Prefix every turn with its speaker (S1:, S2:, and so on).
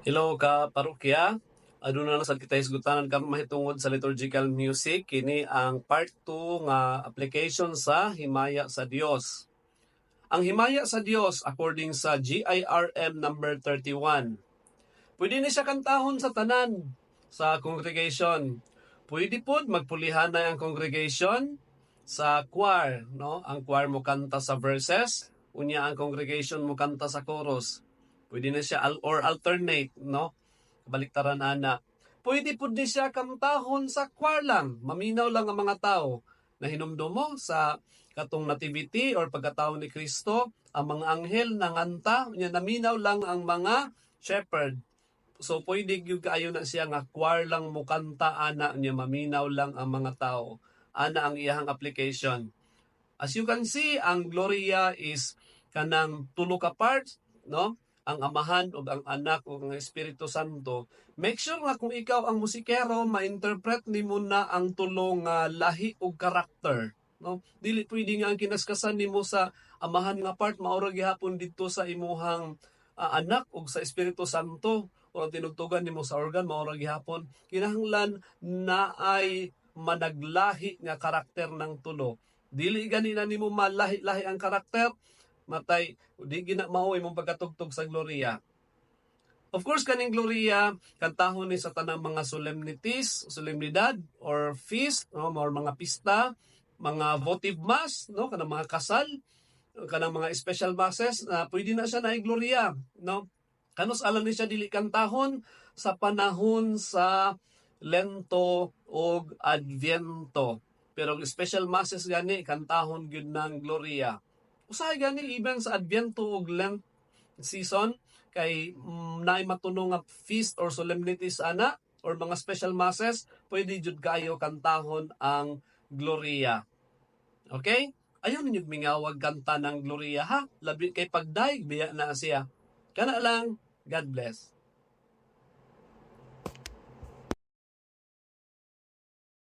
S1: Hello ka parokya. Aduna na sad kita hisgutanan ka mahitungod sa liturgical music. Kini ang part 2 nga application sa himaya sa Dios. Ang himaya sa Dios according sa GIRM number 31. Pwede ni siya kantahon sa tanan sa congregation. Pwede pod magpulihan na ang congregation sa choir, no? Ang choir mo kanta sa verses, unya ang congregation mo kanta sa chorus. Pwede na siya or alternate, no? Baliktaran ana. Pwede pud di siya kantahon sa choir lang, maminaw lang ang mga tao na hinumdumo sa katong nativity or pagkatao ni Kristo, ang mga anghel nanganta, nya naminaw lang ang mga shepherd. So pwede gyud kaayo na siya nga choir lang mo kanta ana niya maminaw lang ang mga tao. Ana ang iyahang application. As you can see, ang Gloria is kanang tulo ka parts, no? Ang Amahan ug ang Anak ug ang Espiritu Santo. Make sure nga kung ikaw ang musikero, ma-interpret nimo na ang tulo nga lahi ug karakter, no? Dili pwede nga ang kinaskasan nimo sa Amahan nga part maura gihapon didto sa imuhang Anak ug sa Espiritu Santo o ang tinugtugan nimo sa organ maura gihapon. Kinahanglan na ay managlahi nga karakter ng tulo. Dili gani na nimo malahi-lahi ang karakter, matay di gina mao imong pagkatugtog sa Gloria. Of course kaning Gloria kantahon ni sa tanang mga solemnities, solemnidad or feast, no, or mga pista, mga votive mass, no, kanang mga kasal, kanang mga special masses na pwede na siya na Gloria, no. Kanos alam ni siya dili kantahon sa panahon sa Lento o Adviento. Pero special masses gani kantahon gyud ng Gloria. Usahay gani even sa Adviento ug Lent season kay naay matuno nga feast or solemnities ana or mga special masses, pwede jud kayo kantahon ang Gloria. Okay? Ayaw ninyo mingawag kanta ng Gloria ha. Labi kay pagdaig biya na siya. Kana lang, God bless.